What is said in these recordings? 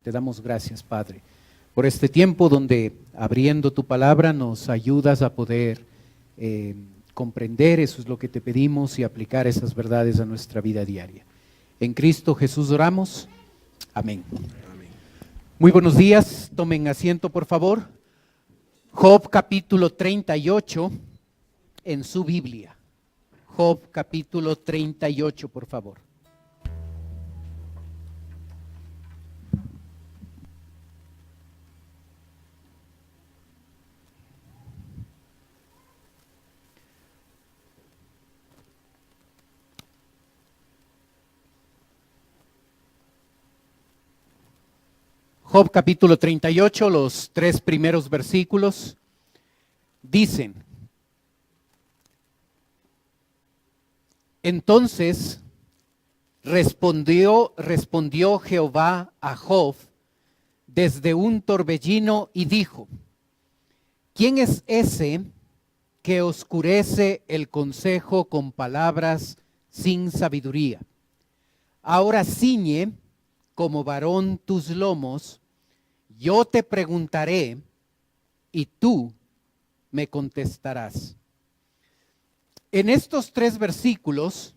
Te damos gracias, Padre, por este tiempo donde abriendo tu palabra nos ayudas a poder comprender, eso es lo que te pedimos, y aplicar esas verdades a nuestra vida diaria. En Cristo Jesús oramos. Amén. Amén. Muy buenos días, tomen asiento por favor. Job capítulo 38 en su Biblia. Job capítulo 38, por favor. Job capítulo 38, los 3 primeros versículos, dicen: Entonces respondió Jehová a Job desde un torbellino y dijo: ¿Quién es ese que oscurece el consejo con palabras sin sabiduría? Ahora ciñe como varón tus lomos, yo te preguntaré y tú me contestarás. En estos 3 versículos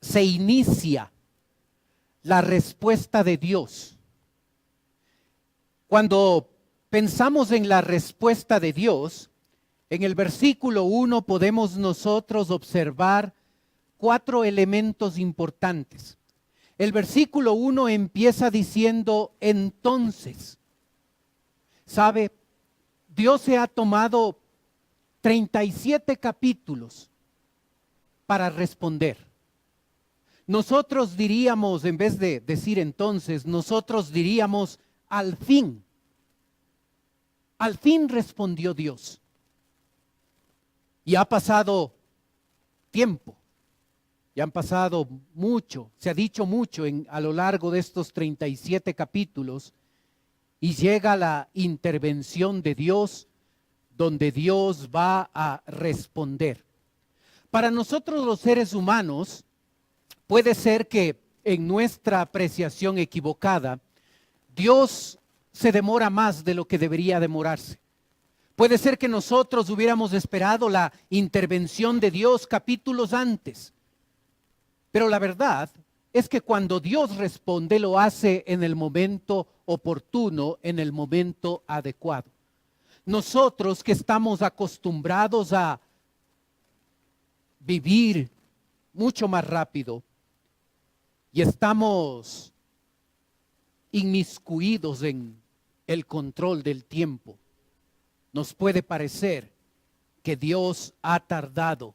se inicia la respuesta de Dios. Cuando pensamos en la respuesta de Dios, en el versículo 1 podemos nosotros observar 4 elementos importantes. El versículo 1 empieza diciendo: entonces. ¿Sabe? Dios se ha tomado 37 capítulos para responder. Nosotros diríamos, en vez de decir entonces, nosotros diríamos al fin. Al fin respondió Dios. Y ha pasado tiempo. Ya han pasado mucho, se ha dicho mucho a lo largo de estos 37 capítulos, y llega la intervención de Dios, donde Dios va a responder. Para nosotros los seres humanos, puede ser que en nuestra apreciación equivocada, Dios se demora más de lo que debería demorarse. Puede ser que nosotros hubiéramos esperado la intervención de Dios capítulos antes. Pero la verdad es que cuando Dios responde, lo hace en el momento oportuno, en el momento adecuado. Nosotros que estamos acostumbrados a vivir mucho más rápido y estamos inmiscuidos en el control del tiempo, nos puede parecer que Dios ha tardado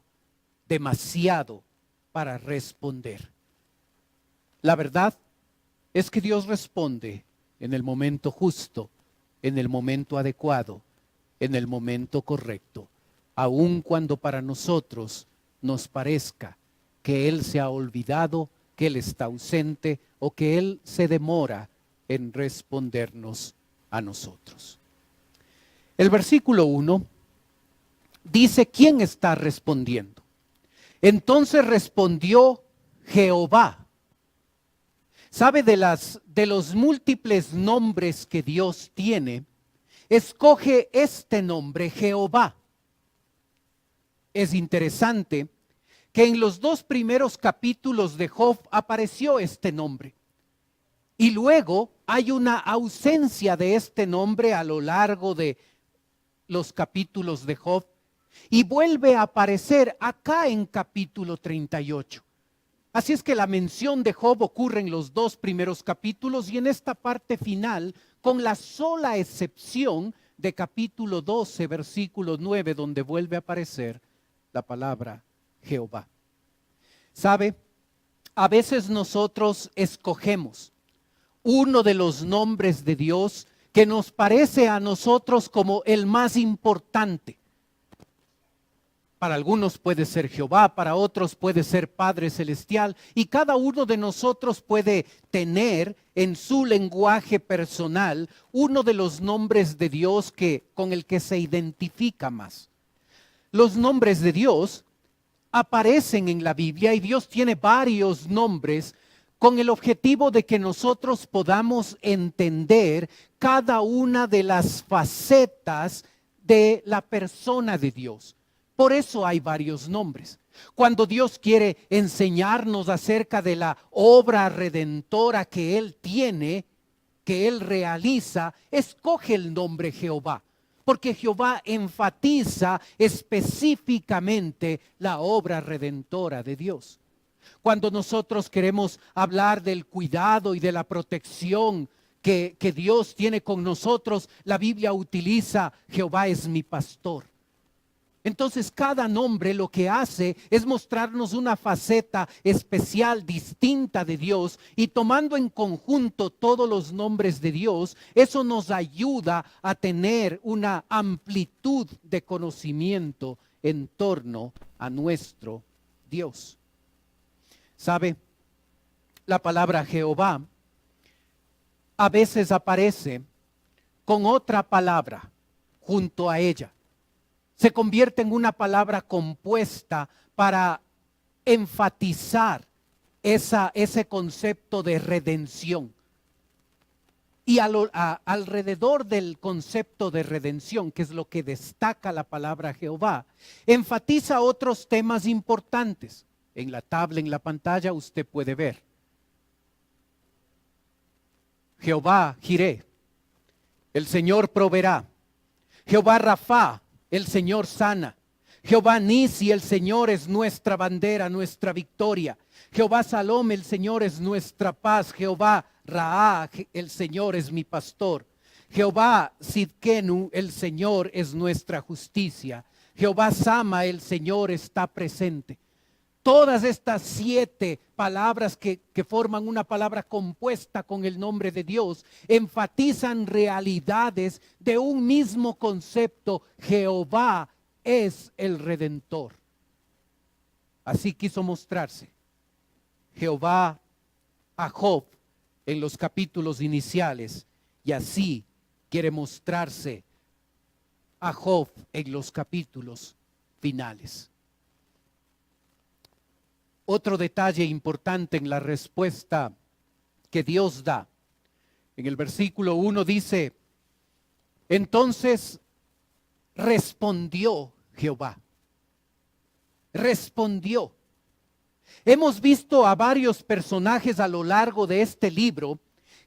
demasiado para responder. La verdad es que Dios responde en el momento justo, en el momento adecuado, en el momento correcto, aun cuando para nosotros nos parezca que Él se ha olvidado, que Él está ausente o que Él se demora en respondernos a nosotros. El versículo 1 dice: ¿quién está respondiendo? Entonces respondió Jehová. ¿Sabe? De los múltiples nombres que Dios tiene, escoge este nombre, Jehová. Es interesante que en los 2 primeros capítulos de Job apareció este nombre. Y luego hay una ausencia de este nombre a lo largo de los capítulos de Job. Y vuelve a aparecer acá en capítulo 38. Así es que la mención de Job ocurre en los 2 primeros capítulos y en esta parte final, con la sola excepción de capítulo 12, versículo 9, donde vuelve a aparecer la palabra Jehová. ¿Sabe? A veces nosotros escogemos uno de los nombres de Dios que nos parece a nosotros como el más importante. Para algunos puede ser Jehová, para otros puede ser Padre Celestial, y cada uno de nosotros puede tener en su lenguaje personal uno de los nombres de Dios con el que se identifica más. Los nombres de Dios aparecen en la Biblia y Dios tiene varios nombres con el objetivo de que nosotros podamos entender cada una de las facetas de la persona de Dios. Por eso hay varios nombres. Cuando Dios quiere enseñarnos acerca de la obra redentora que Él tiene, que Él realiza, escoge el nombre Jehová, porque Jehová enfatiza específicamente la obra redentora de Dios. Cuando nosotros queremos hablar del cuidado y de la protección que Dios tiene con nosotros, la Biblia utiliza Jehová es mi pastor. Entonces cada nombre lo que hace es mostrarnos una faceta especial, distinta de Dios, y tomando en conjunto todos los nombres de Dios, eso nos ayuda a tener una amplitud de conocimiento en torno a nuestro Dios. ¿Sabe? La palabra Jehová a veces aparece con otra palabra junto a ella. Se convierte en una palabra compuesta para enfatizar ese concepto de redención. Y alrededor del concepto de redención, que es lo que destaca la palabra Jehová, enfatiza otros temas importantes. En la tabla, en la pantalla, usted puede ver. Jehová Jireh, el Señor proveerá. Jehová Rafa, el Señor sana. Jehová Nisi, el Señor es nuestra bandera, nuestra victoria. Jehová Salom, el Señor es nuestra paz. Jehová Raá, el Señor es mi pastor. Jehová Sidkenu, el Señor es nuestra justicia. Jehová Sama, el Señor está presente. Todas estas 7 palabras que forman una palabra compuesta con el nombre de Dios enfatizan realidades de un mismo concepto. Jehová es el Redentor. Así quiso mostrarse Jehová a Job en los capítulos iniciales, y así quiere mostrarse a Job en los capítulos finales. Otro detalle importante en la respuesta que Dios da. En el versículo 1 dice, entonces respondió Jehová. Respondió. Hemos visto a varios personajes a lo largo de este libro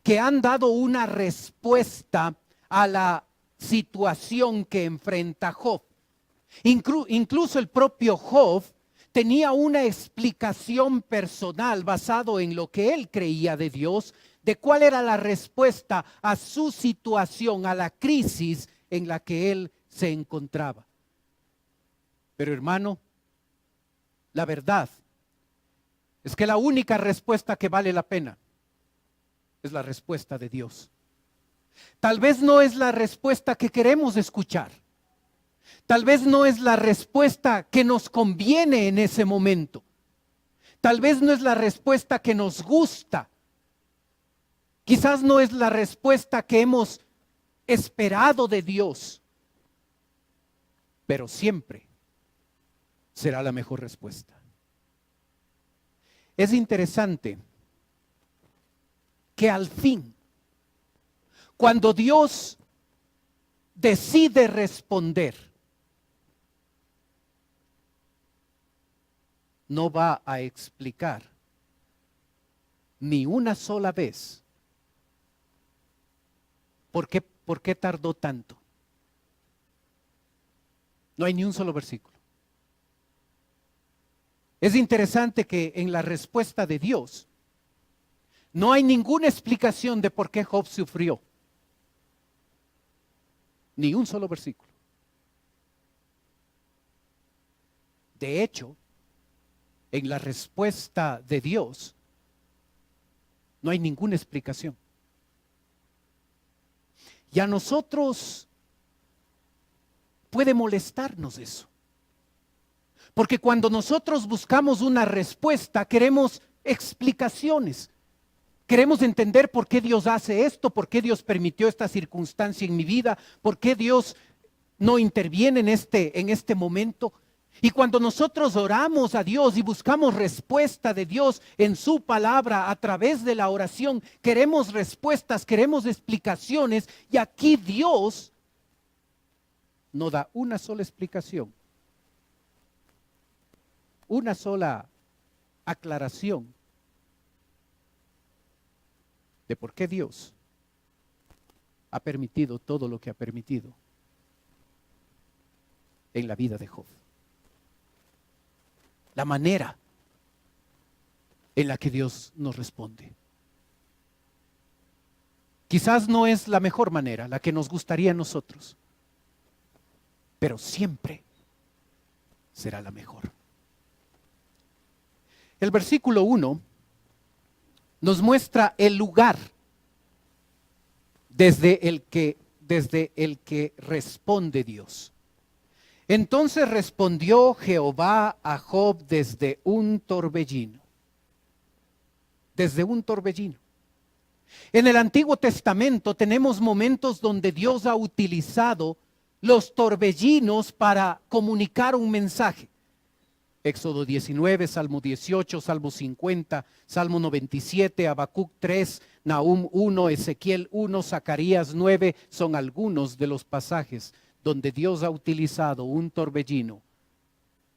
que han dado una respuesta a la situación que enfrenta Job. Incluso el propio Job tenía una explicación personal basado en lo que él creía de Dios, de cuál era la respuesta a su situación, a la crisis en la que él se encontraba. Pero hermano, la verdad es que la única respuesta que vale la pena es la respuesta de Dios. Tal vez no es la respuesta que queremos escuchar. Tal vez no es la respuesta que nos conviene en ese momento. Tal vez no es la respuesta que nos gusta. Quizás no es la respuesta que hemos esperado de Dios. Pero siempre será la mejor respuesta. Es interesante que al fin, cuando Dios decide responder, no va a explicar ni una sola vez por qué tardó tanto. No hay ni un solo versículo. Es interesante que en la respuesta de Dios no hay ninguna explicación de por qué Job sufrió. Ni un solo versículo. De hecho, en la respuesta de Dios no hay ninguna explicación. Y a nosotros puede molestarnos eso. Porque cuando nosotros buscamos una respuesta, queremos explicaciones. Queremos entender por qué Dios hace esto, por qué Dios permitió esta circunstancia en mi vida, por qué Dios no interviene en este momento. Y cuando nosotros oramos a Dios y buscamos respuesta de Dios en su palabra a través de la oración, queremos respuestas, queremos explicaciones, y aquí Dios no da una sola explicación, una sola aclaración de por qué Dios ha permitido todo lo que ha permitido en la vida de Job. La manera en la que Dios nos responde. Quizás no es la mejor manera, la que nos gustaría a nosotros, pero siempre será la mejor. El versículo 1 nos muestra el lugar desde el que responde Dios. Entonces respondió Jehová a Job desde un torbellino. Desde un torbellino. En el Antiguo Testamento tenemos momentos donde Dios ha utilizado los torbellinos para comunicar un mensaje. Éxodo 19, Salmo 18, Salmo 50, Salmo 97, Habacuc 3, Nahum 1, Ezequiel 1, Zacarías 9 son algunos de los pasajes donde Dios ha utilizado un torbellino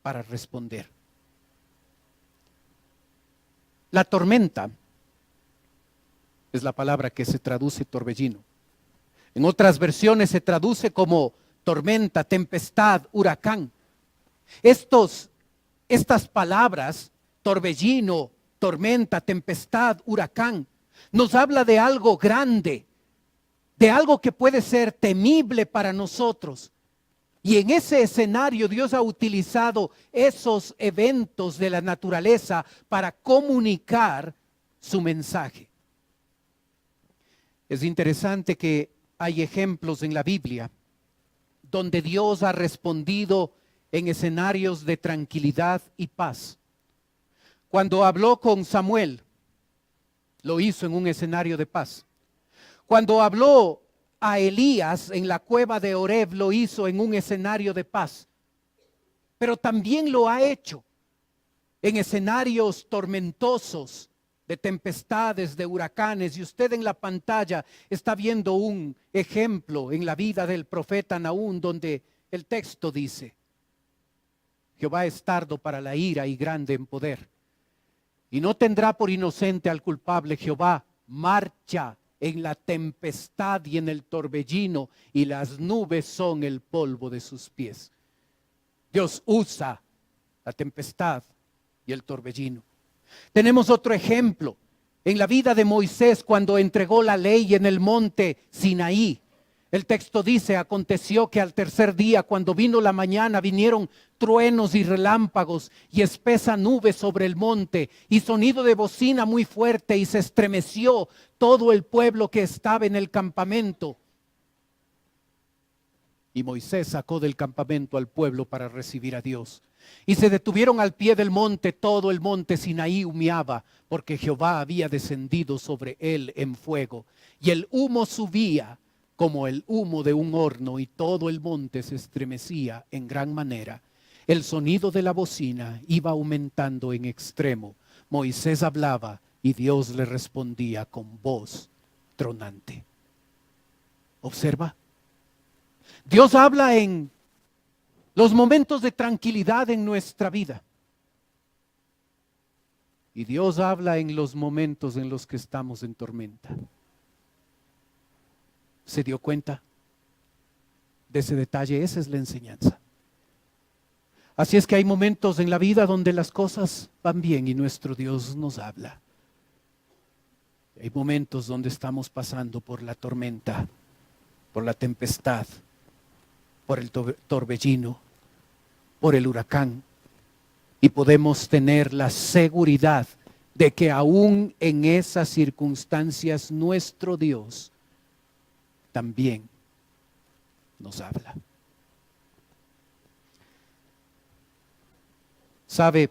para responder. La tormenta es la palabra que se traduce torbellino. En otras versiones se traduce como tormenta, tempestad, huracán. Estas palabras, torbellino, tormenta, tempestad, huracán, nos habla de algo grande, de algo que puede ser temible para nosotros. Y en ese escenario Dios ha utilizado esos eventos de la naturaleza para comunicar su mensaje. Es interesante que hay ejemplos en la Biblia donde Dios ha respondido en escenarios de tranquilidad y paz. Cuando habló con Samuel, lo hizo en un escenario de paz. Cuando habló a Elías en la cueva de Horeb, lo hizo en un escenario de paz. Pero también lo ha hecho en escenarios tormentosos, de tempestades, de huracanes. Y usted en la pantalla está viendo un ejemplo en la vida del profeta Nahum, donde el texto dice: Jehová es tardo para la ira y grande en poder, y no tendrá por inocente al culpable. Jehová marcha en la tempestad y en el torbellino, y las nubes son el polvo de sus pies. Dios usa la tempestad y el torbellino. Tenemos otro ejemplo en la vida de Moisés cuando entregó la ley en el monte Sinaí. El texto dice: aconteció que al tercer día, cuando vino la mañana, vinieron truenos y relámpagos y espesa nube sobre el monte y sonido de bocina muy fuerte, y se estremeció todo el pueblo que estaba en el campamento. Y Moisés sacó del campamento al pueblo para recibir a Dios. Y se detuvieron al pie del monte, todo el monte Sinaí humeaba, porque Jehová había descendido sobre él en fuego. Y el humo subía como el humo de un horno, y todo el monte se estremecía en gran manera. El sonido de la bocina iba aumentando en extremo. Moisés hablaba y Dios le respondía con voz tronante. ¿Observa? Dios habla en los momentos de tranquilidad en nuestra vida. Y Dios habla en los momentos en los que estamos en tormenta. ¿Se dio cuenta de ese detalle? Esa es la enseñanza. Así es que hay momentos en la vida donde las cosas van bien y nuestro Dios nos habla. Hay momentos donde estamos pasando por la tormenta, por la tempestad, por el torbellino, por el huracán, y podemos tener la seguridad de que aún en esas circunstancias nuestro Dios también nos habla. ¿Sabe?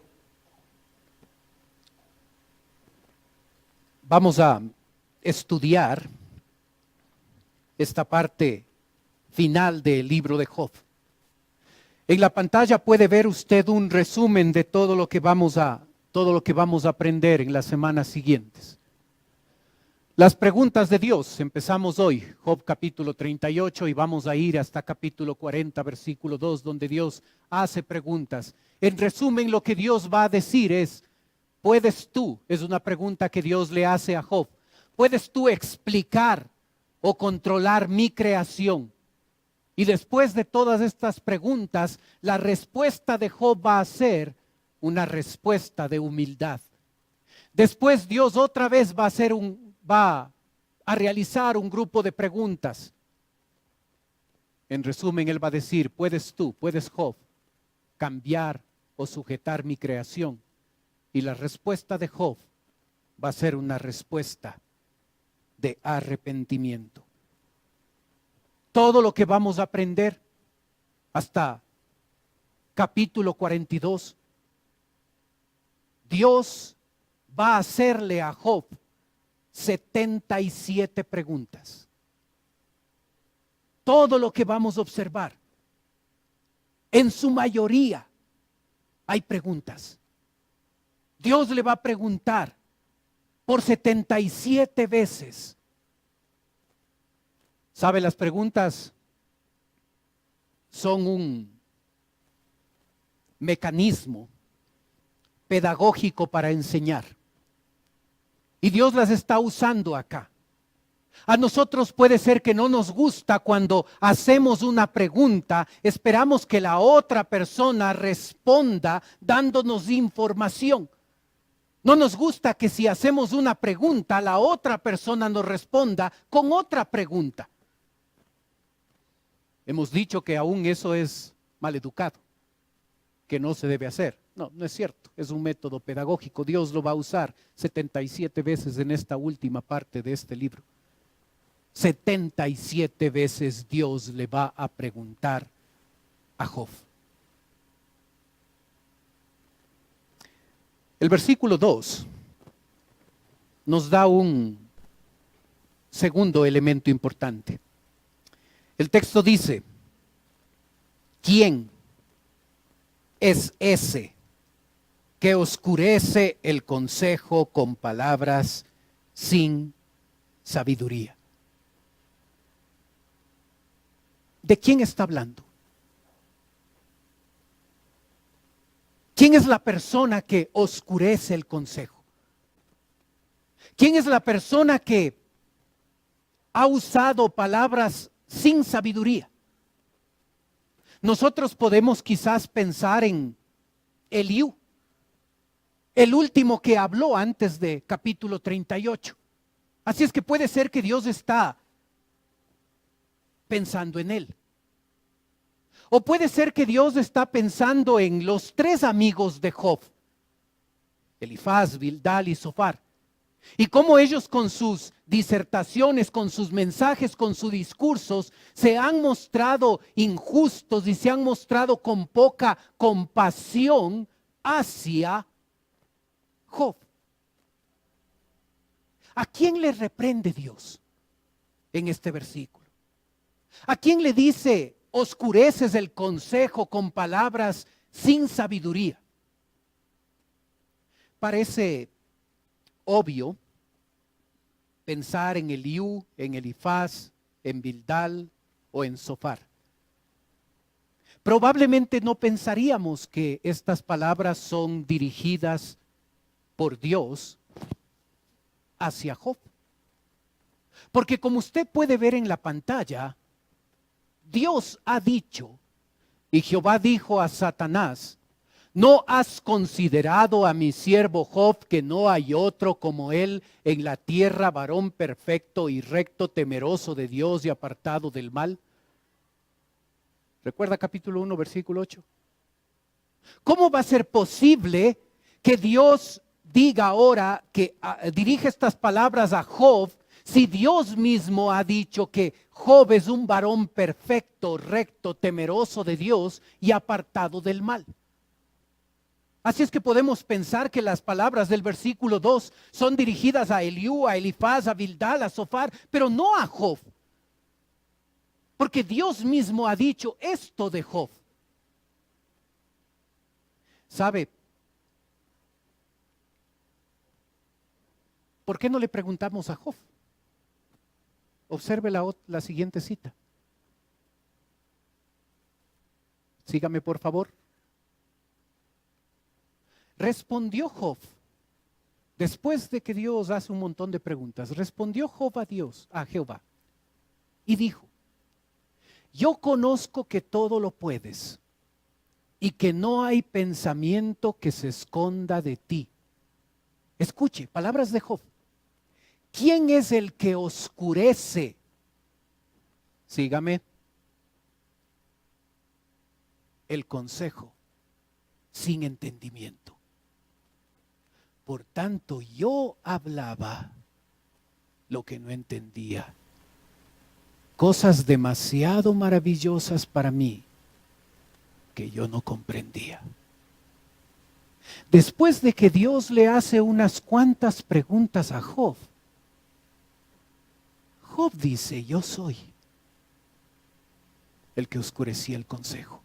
Vamos a estudiar esta parte final del libro de Job. En la pantalla puede ver usted un resumen de todo lo que vamos a aprender en las semanas siguientes. Las preguntas de Dios, empezamos hoy, Job capítulo 38, y vamos a ir hasta capítulo 40, versículo 2, donde Dios hace preguntas. En resumen, lo que Dios va a decir es, ¿puedes tú? Es una pregunta que Dios le hace a Job. ¿Puedes tú explicar o controlar mi creación? Y después de todas estas preguntas, la respuesta de Job va a ser una respuesta de humildad. Después Dios otra vez va a realizar un grupo de preguntas. En resumen, Él va a decir, ¿puedes tú, puedes Job, cambiar o sujetar mi creación? Y la respuesta de Job va a ser una respuesta de arrepentimiento. Todo lo que vamos a aprender hasta capítulo 42, Dios va a hacerle a Job 77 preguntas. Todo lo que vamos a observar, en su mayoría hay preguntas. Dios le va a preguntar por 77 veces. ¿Sabe? Las preguntas son un mecanismo pedagógico para enseñar. Y Dios las está usando acá. A nosotros puede ser que no nos gusta cuando hacemos una pregunta, esperamos que la otra persona responda dándonos información. No nos gusta que si hacemos una pregunta, la otra persona nos responda con otra pregunta. Hemos dicho que aún eso es maleducado, que no se debe hacer. No, no es cierto, es un método pedagógico. Dios lo va a usar 77 veces en esta última parte de este libro. 77 veces Dios le va a preguntar a Job. El versículo 2 nos da un segundo elemento importante. El texto dice, ¿quién es ese que oscurece el consejo con palabras sin sabiduría? ¿De quién está hablando? ¿Quién es la persona que oscurece el consejo? ¿Quién es la persona que ha usado palabras sin sabiduría? Nosotros podemos quizás pensar en Eliú, el último que habló antes de capítulo 38. Así es que puede ser que Dios está pensando en él. O puede ser que Dios está pensando en los tres amigos de Job, Elifaz, Bildad y Zofar. Y cómo ellos con sus disertaciones, con sus mensajes, con sus discursos, se han mostrado injustos y se han mostrado con poca compasión hacia Job. ¿A quién le reprende Dios en este versículo? ¿A quién le dice, oscureces el consejo con palabras sin sabiduría? Parece obvio pensar en Eliú, en Elifaz, en Bildad o en Zofar. Probablemente no pensaríamos que estas palabras son dirigidas por Dios hacia Job. Porque como usted puede ver en la pantalla, Dios ha dicho, y Jehová dijo a Satanás, ¿no has considerado a mi siervo Job, que no hay otro como él en la tierra, varón perfecto y recto, temeroso de Dios y apartado del mal? ¿Recuerda capítulo 1, versículo 8? ¿Cómo va a ser posible que Dios diga ahora, que dirige estas palabras a Job, si Dios mismo ha dicho que Job es un varón perfecto, recto, temeroso de Dios y apartado del mal? Así es que podemos pensar que las palabras del versículo 2 son dirigidas a Eliú, a Elifaz, a Bildad, a Zofar, pero no a Job. Porque Dios mismo ha dicho esto de Job. ¿Sabe? ¿Por qué no le preguntamos a Job? Observe la siguiente cita. Sígame, por favor. Respondió Job, después de que Dios hace un montón de preguntas, respondió Job a Jehová, y dijo: yo conozco que todo lo puedes, y que no hay pensamiento que se esconda de ti. Escuche, palabras de Job. ¿Quién es el que oscurece? Sígame. El consejo sin entendimiento. Por tanto, yo hablaba lo que no entendía. Cosas demasiado maravillosas para mí que yo no comprendía. Después de que Dios le hace unas cuantas preguntas a Job, Job dice: yo soy el que oscurecía el consejo.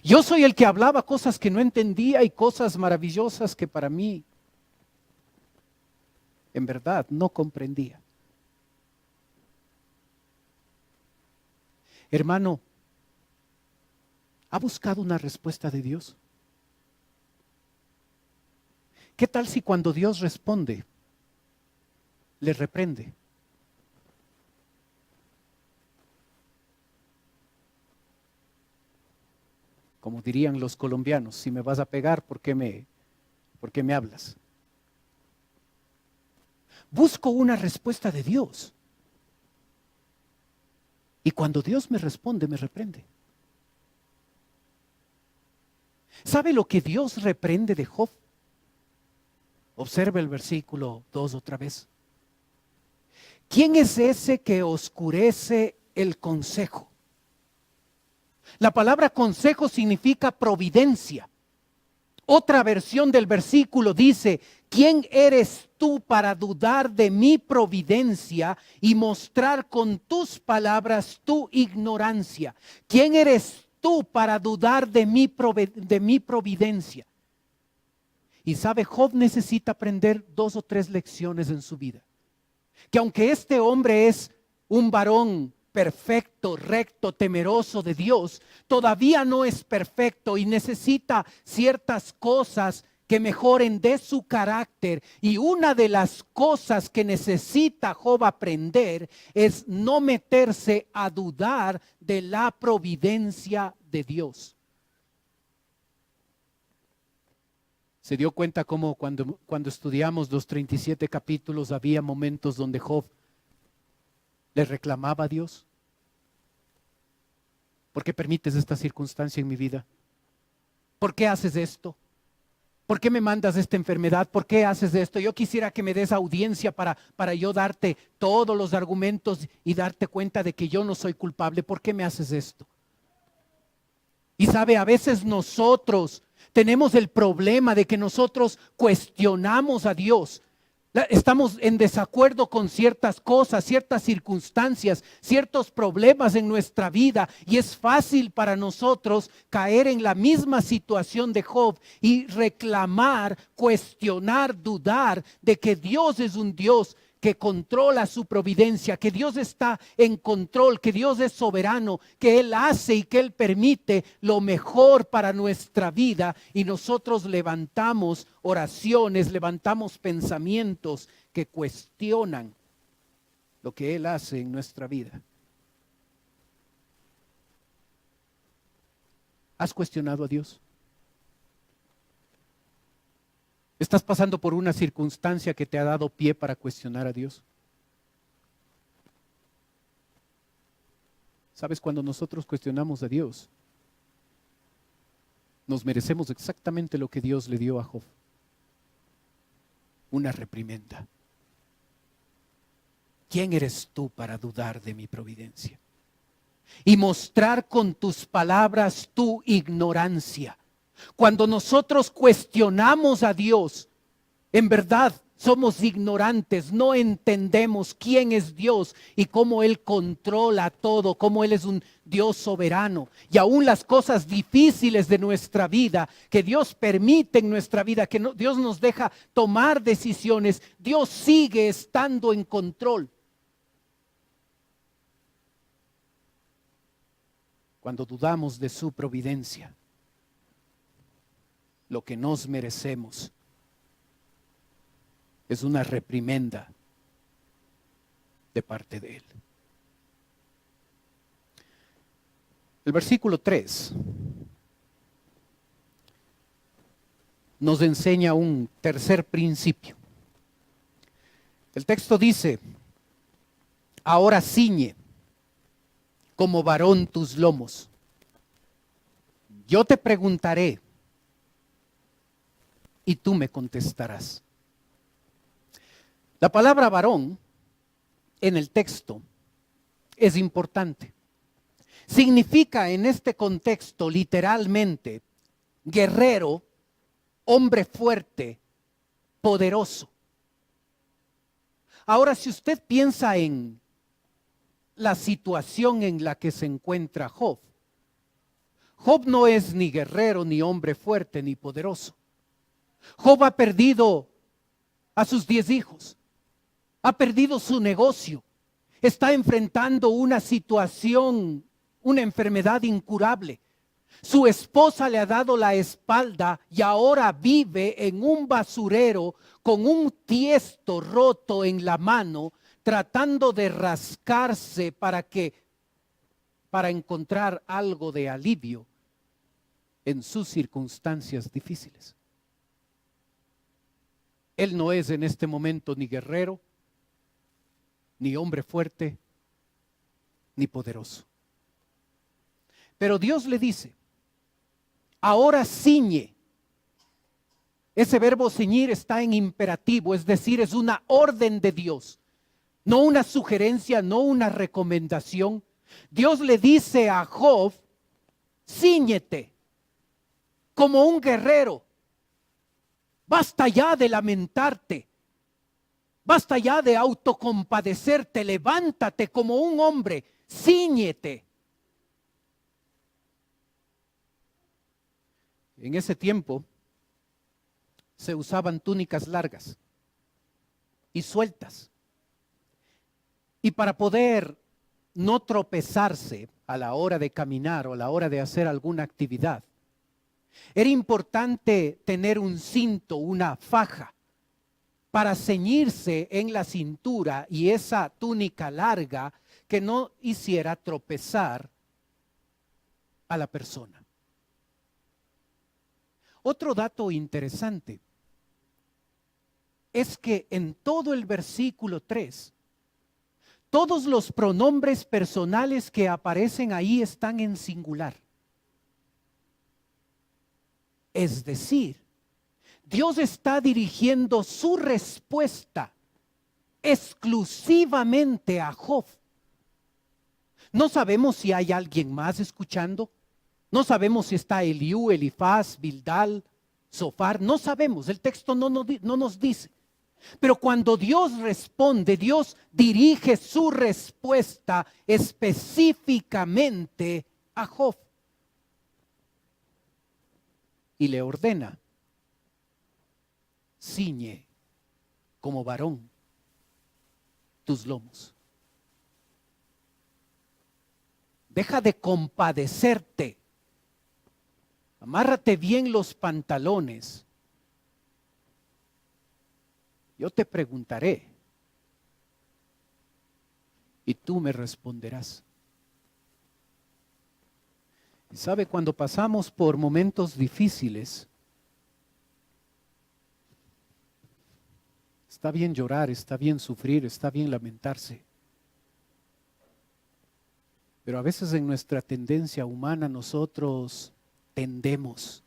Yo soy el que hablaba cosas que no entendía y cosas maravillosas que para mí, en verdad, no comprendía. Hermano, ¿ha buscado una respuesta de Dios? ¿Qué tal si cuando Dios responde, le reprende? Como dirían los colombianos: si me vas a pegar, ¿por qué me hablas? Busco una respuesta de Dios. Y cuando Dios me responde, me reprende. ¿Sabe lo que Dios reprende de Job? Observe el versículo 2 otra vez. ¿Quién es ese que oscurece el consejo? La palabra consejo significa providencia. Otra versión del versículo dice: ¿quién eres tú para dudar de mi providencia y mostrar con tus palabras tu ignorancia? ¿Quién eres tú para dudar de mi providencia? Y sabe, Job necesita aprender 2 o 3 lecciones en su vida. Que aunque este hombre es un varón perfecto, recto, temeroso de Dios, todavía no es perfecto y necesita ciertas cosas que mejoren de su carácter. Y una de las cosas que necesita Job aprender es no meterse a dudar de la providencia de Dios. Se dio cuenta cómo cuando estudiamos los 37 capítulos había momentos donde Job le reclamaba a Dios: ¿por qué permites esta circunstancia en mi vida? ¿Por qué haces esto? ¿Por qué me mandas esta enfermedad? ¿Por qué haces esto? Yo quisiera que me des audiencia para yo darte todos los argumentos y darte cuenta de que yo no soy culpable. ¿Por qué me haces esto? Y sabe, a veces nosotros tenemos el problema de que nosotros cuestionamos a Dios. Estamos en desacuerdo con ciertas cosas, ciertas circunstancias, ciertos problemas en nuestra vida, y es fácil para nosotros caer en la misma situación de Job y reclamar, cuestionar, dudar de que Dios es un Dios que controla su providencia, que Dios está en control, que Dios es soberano, que Él hace y que Él permite lo mejor para nuestra vida, y nosotros levantamos oraciones, levantamos pensamientos que cuestionan lo que Él hace en nuestra vida. ¿Has cuestionado a Dios? ¿Estás pasando por una circunstancia que te ha dado pie para cuestionar a Dios? ¿Sabes? Cuando nosotros cuestionamos a Dios, nos merecemos exactamente lo que Dios le dio a Job: una reprimenda. ¿Quién eres tú para dudar de mi providencia y mostrar con tus palabras tu ignorancia? Cuando nosotros cuestionamos a Dios, en verdad somos ignorantes, no entendemos quién es Dios y cómo Él controla todo, cómo Él es un Dios soberano. Y aún las cosas difíciles de nuestra vida, que Dios permite en nuestra vida, que Dios nos deja tomar decisiones, Dios sigue estando en control. Cuando dudamos de su providencia, lo que nos merecemos es una reprimenda de parte de Él. El versículo 3 nos enseña un tercer principio. El texto dice: ahora ciñe como varón tus lomos. Yo te preguntaré y tú me contestarás. La palabra varón en el texto es importante. Significa en este contexto literalmente guerrero, hombre fuerte, poderoso. Ahora, si usted piensa en la situación en la que se encuentra Job, Job no es ni guerrero, ni hombre fuerte, ni poderoso. Job ha perdido a sus 10 hijos. Ha perdido su negocio, está enfrentando una situación, una enfermedad incurable. Su esposa le ha dado la espalda y ahora vive en un basurero con un tiesto roto en la mano, tratando de rascarse para encontrar algo de alivio en sus circunstancias difíciles. Él no es en este momento ni guerrero, ni hombre fuerte, ni poderoso. Pero Dios le dice: ahora ciñe. Ese verbo ceñir está en imperativo, es decir, es una orden de Dios, no una sugerencia, no una recomendación. Dios le dice a Job: cíñete como un guerrero. Basta ya de lamentarte. Basta ya de autocompadecerte, levántate como un hombre, cíñete. En ese tiempo se usaban túnicas largas y sueltas. Y para poder no tropezarse a la hora de caminar o a la hora de hacer alguna actividad, era importante tener un cinto, una faja, para ceñirse en la cintura y esa túnica larga que no hiciera tropezar a la persona. Otro dato interesante es que en todo el versículo 3, todos los pronombres personales que aparecen ahí están en singular. Es decir, Dios está dirigiendo su respuesta exclusivamente a Job. No sabemos si hay alguien más escuchando. No sabemos si está Eliú, Elifaz, Bildad, Zofar. No sabemos, el texto no nos dice. Pero cuando Dios responde, Dios dirige su respuesta específicamente a Job. Y le ordena: ciñe como varón tus lomos. Deja de compadecerte. Amárrate bien los pantalones. Yo te preguntaré y tú me responderás. Y sabe, cuando pasamos por momentos difíciles, está bien llorar, está bien sufrir, está bien lamentarse. Pero a veces en nuestra tendencia humana nosotros tendemos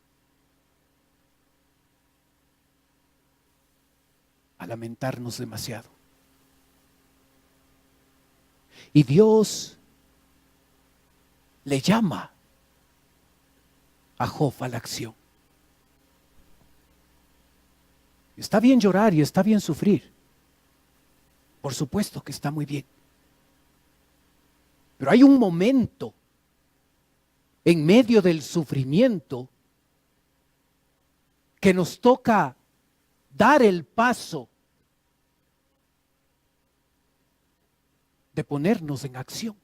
a lamentarnos demasiado. Y Dios le llama a Job a la acción. Está bien llorar y está bien sufrir. Por supuesto que está muy bien. Pero hay un momento en medio del sufrimiento que nos toca dar el paso de ponernos en acción.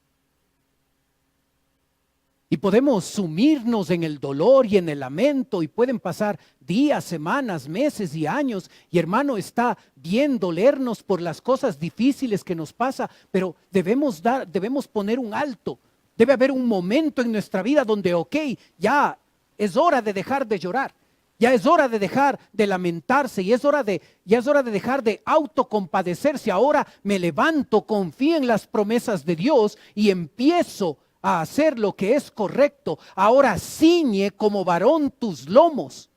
Y podemos sumirnos en el dolor y en el lamento y pueden pasar días, semanas, meses y años. Y hermano, está bien dolernos por las cosas difíciles que nos pasa, pero debemos poner un alto. Debe haber un momento en nuestra vida donde, ok, ya es hora de dejar de llorar. Ya es hora de dejar de lamentarse y ya es hora de dejar de autocompadecerse. Ahora me levanto, confío en las promesas de Dios y empiezo a hacer lo que es correcto. Ahora ciñe como varón tus lomos.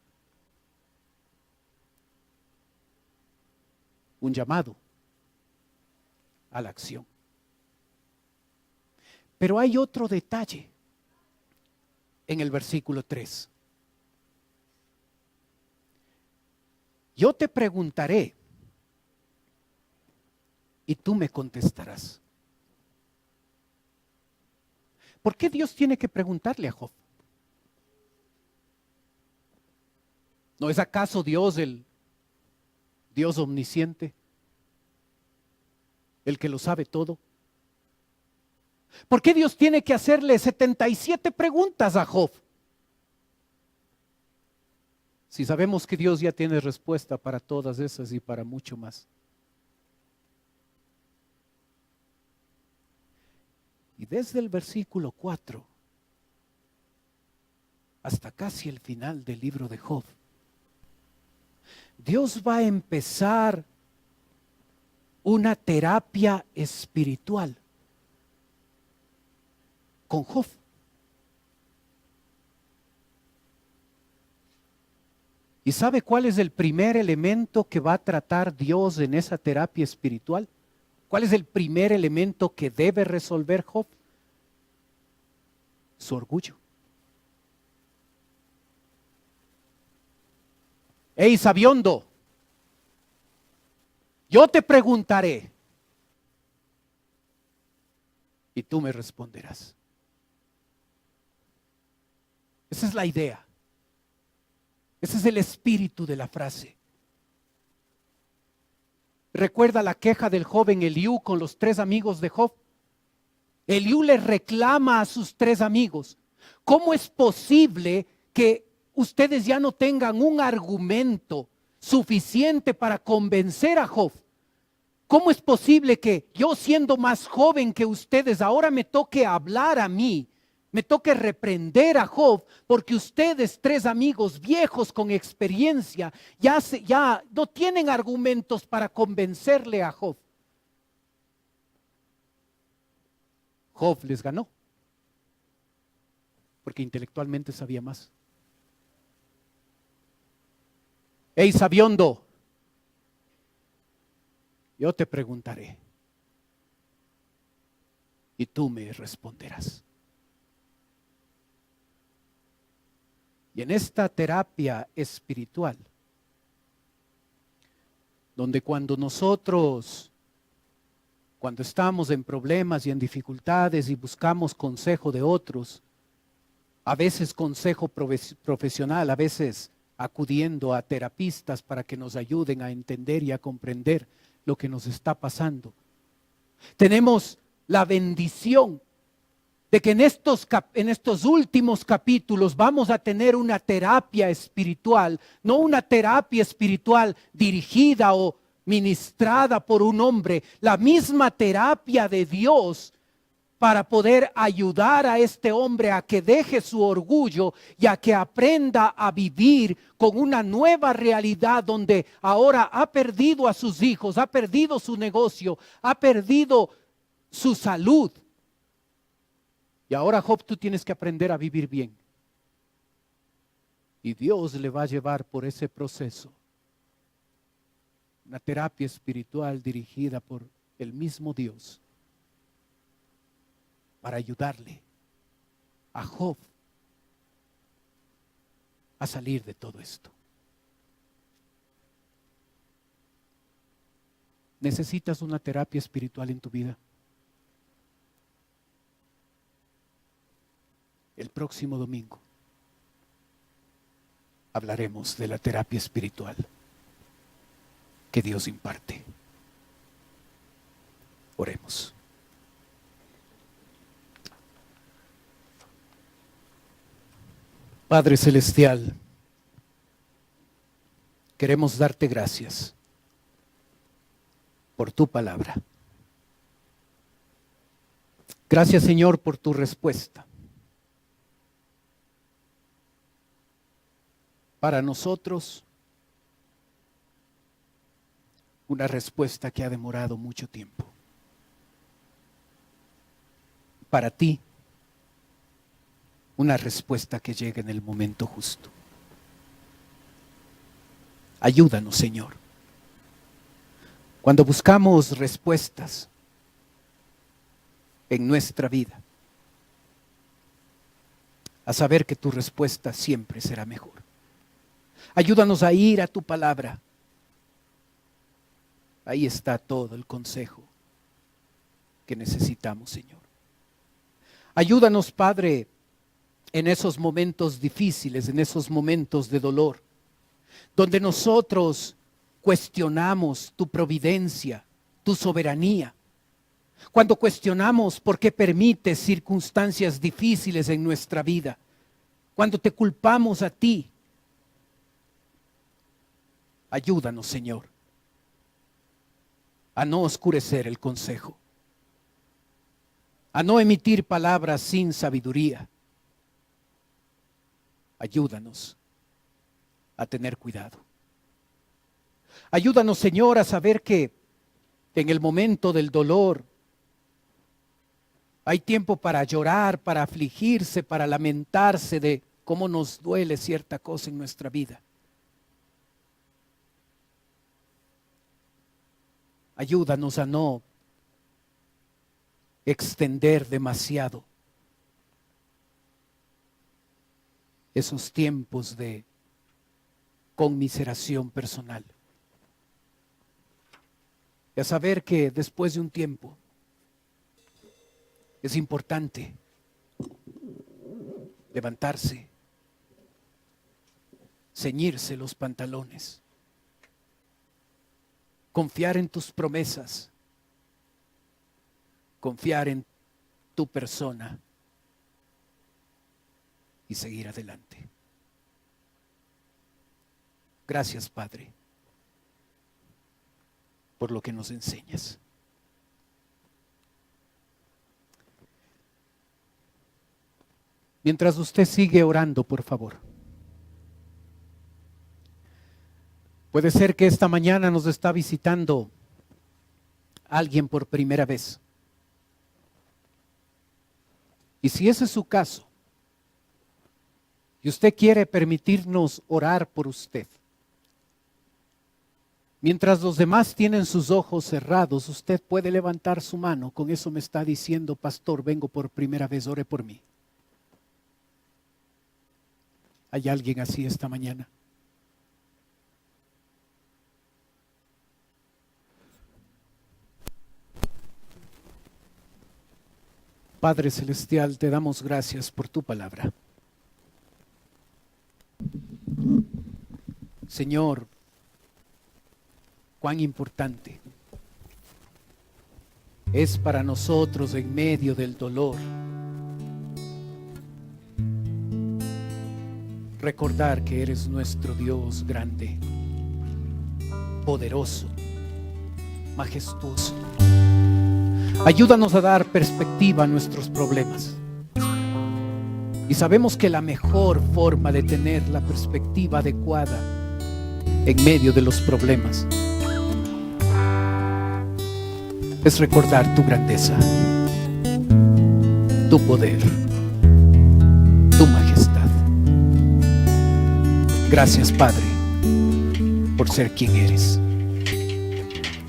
Un llamado a la acción. Pero hay otro detalle en el versículo 3. Yo te preguntaré y tú me contestarás. ¿Por qué Dios tiene que preguntarle a Job? ¿No es acaso Dios el Dios omnisciente? El que lo sabe todo. ¿Por qué Dios tiene que hacerle 77 preguntas a Job? Si sabemos que Dios ya tiene respuesta para todas esas y para mucho más. Y desde el versículo 4 hasta casi el final del libro de Job, Dios va a empezar una terapia espiritual con Job. ¿Y sabe cuál es el primer elemento que va a tratar Dios en esa terapia espiritual? ¿Cuál es el primer elemento que debe resolver Job? Su orgullo. Hey, sabiondo, yo te preguntaré y tú me responderás. Esa es la idea. Ese es el espíritu de la frase. ¿Recuerda la queja del joven Eliú con los 3 amigos de Job? Eliú le reclama a sus 3 amigos: ¿cómo es posible que ustedes ya no tengan un argumento suficiente para convencer a Job? ¿Cómo es posible que yo, siendo más joven que ustedes, ahora me toque hablar a mí? Me toque reprender a Job porque ustedes, 3 amigos viejos con experiencia, ya no tienen argumentos para convencerle a Job. Job les ganó porque intelectualmente sabía más. Hey, sabiondo, yo te preguntaré y tú me responderás. Y en esta terapia espiritual, donde cuando estamos en problemas y en dificultades y buscamos consejo de otros, a veces consejo profesional, a veces acudiendo a terapistas para que nos ayuden a entender y a comprender lo que nos está pasando. Tenemos la bendición de que en estos últimos capítulos vamos a tener una terapia espiritual, no una terapia espiritual dirigida o ministrada por un hombre, la misma terapia de Dios para poder ayudar a este hombre a que deje su orgullo y a que aprenda a vivir con una nueva realidad donde ahora ha perdido a sus hijos, ha perdido su negocio, ha perdido su salud. Y ahora, Job, tú tienes que aprender a vivir bien. Y Dios le va a llevar por ese proceso. Una terapia espiritual dirigida por el mismo Dios para ayudarle a Job a salir de todo esto. ¿Necesitas una terapia espiritual en tu vida? El próximo domingo hablaremos de la terapia espiritual que Dios imparte. Oremos. Padre Celestial, queremos darte gracias por tu palabra. Gracias, Señor, por tu respuesta. Para nosotros, una respuesta que ha demorado mucho tiempo. Para ti, una respuesta que llega en el momento justo. Ayúdanos, Señor. Cuando buscamos respuestas en nuestra vida, a saber que tu respuesta siempre será mejor. Ayúdanos a ir a tu palabra. Ahí está todo el consejo que necesitamos, Señor. Ayúdanos, Padre, en esos momentos difíciles, en esos momentos de dolor, donde nosotros cuestionamos tu providencia, tu soberanía. Cuando cuestionamos por qué permites circunstancias difíciles en nuestra vida. Cuando te culpamos a ti. Ayúdanos, Señor, a no oscurecer el consejo, a no emitir palabras sin sabiduría. Ayúdanos a tener cuidado. Ayúdanos, Señor, a saber que en el momento del dolor hay tiempo para llorar, para afligirse, para lamentarse de cómo nos duele cierta cosa en nuestra vida. Ayúdanos a no extender demasiado esos tiempos de conmiseración personal. Y a saber que después de un tiempo es importante levantarse, ceñirse los pantalones, confiar en tus promesas, confiar en tu persona y seguir adelante. Gracias, Padre, por lo que nos enseñas. Mientras usted sigue orando, por favor. Puede ser que esta mañana nos está visitando alguien por primera vez. Y si ese es su caso, y usted quiere permitirnos orar por usted, mientras los demás tienen sus ojos cerrados, usted puede levantar su mano. Con eso me está diciendo: pastor, vengo por primera vez, ore por mí. ¿Hay alguien así esta mañana? Padre Celestial, te damos gracias por tu palabra. Señor, cuán importante es para nosotros en medio del dolor recordar que eres nuestro Dios grande, poderoso, majestuoso. Ayúdanos a dar perspectiva a nuestros problemas. Y sabemos que la mejor forma de tener la perspectiva adecuada en medio de los problemas es recordar tu grandeza, tu poder, tu majestad. Gracias, Padre, por ser quien eres.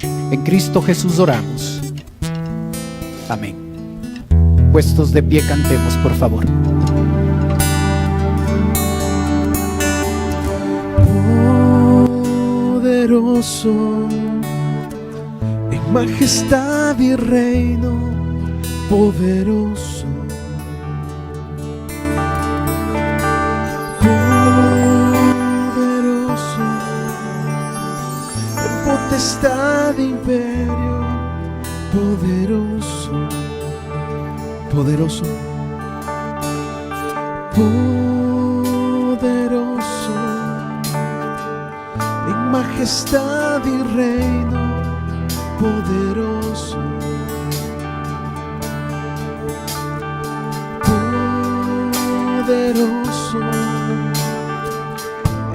En Cristo Jesús oramos. Amén. Puestos de pie, cantemos, por favor. Poderoso majestad y reino poderoso. Poderoso, en potestad de imperio, poderoso, poderoso, poderoso, en majestad y reino poderoso, poderoso,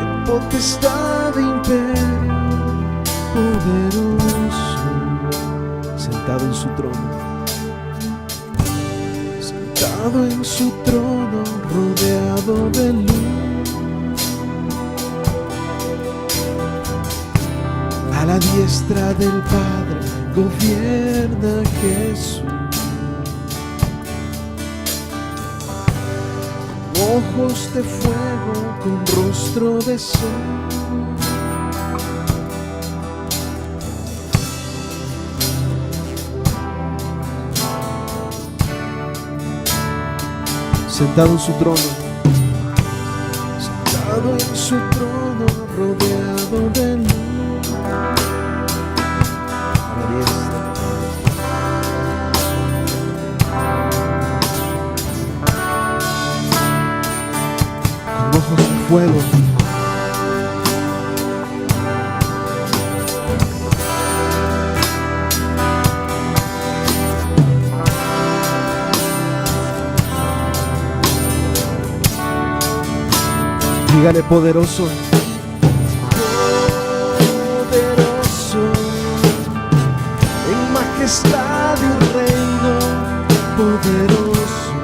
en potestad de imperio, poderoso, sentado en su trono, sentado en su trono, rodeado de luz, a la diestra del Padre gobierna Jesús. Ojos de fuego con rostro de sol, sentado en su trono, sentado en su trono, rodeado de luz, a la diestra. Con ojos de fuego, dígale poderoso, poderoso, en majestad y reino, poderoso,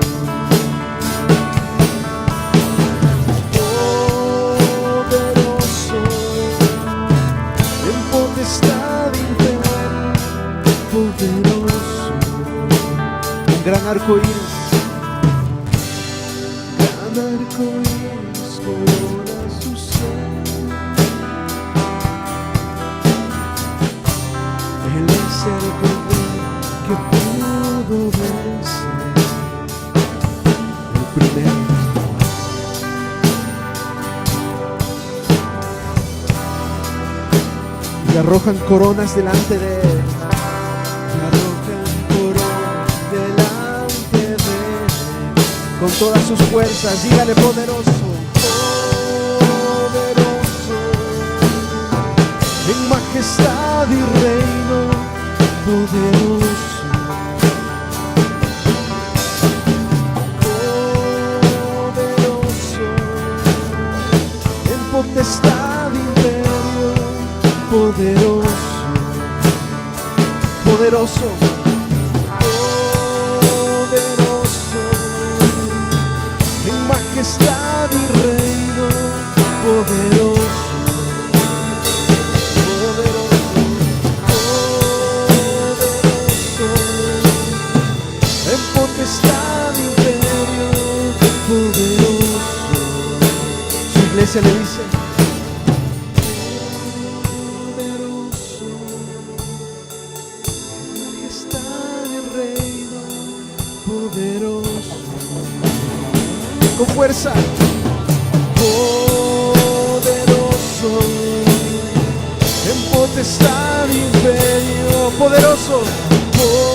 poderoso, en potestad y imperio, poderoso, un gran arco iris, gran arco iris corona su ser. Él es el cordero que pudo vencer, el primero. Y arrojan coronas delante de él. Y arrojan coronas delante de él. Con todas sus fuerzas, dígale poderoso, poderoso, en majestad y reino, poderoso, poderoso, en potestad y imperio, poderoso, poderoso, poderoso, en majestad y reino, poderoso, poderoso, poderoso, en potestad y imperio, poderoso. Su iglesia le dice, poderoso, en majestad y reino, poderoso. Con fuerza, poderoso, en potestad y imperio, poderoso, poderoso,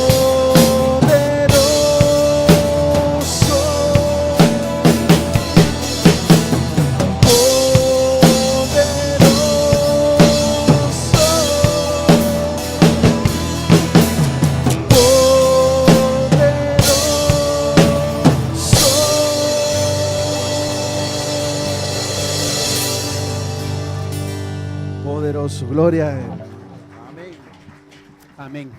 poderoso, gloria a Él. Amén.